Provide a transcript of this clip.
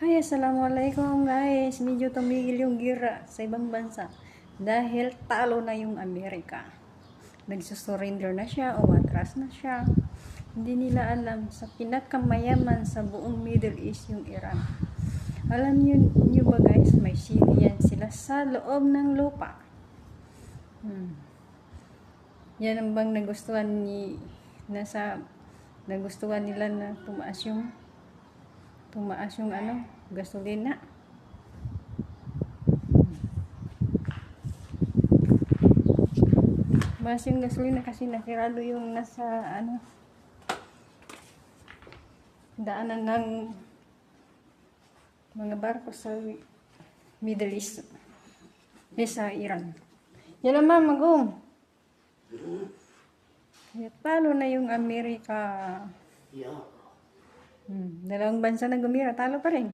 Hi, assalamualaikum guys. Medyo tumigil yung gira sa ibang bansa dahil talo na yung Amerika. Nagsusurrender na siya o atras na siya. Hindi nila alam sa pinakamayaman sa buong Middle East yung Iran. Alam niyo ba guys, may city yan sila sa loob ng lupa. Yan ang bang nagustuhan nila na tumaas yung gasolina. Mas yung gasolina kasi nasirado yung nasa daanan ng mga barko sa Middle East. Sa Iran. Yan naman magum. Talo na yung Amerika. Dalawang bansa na gumira, talo pa rin.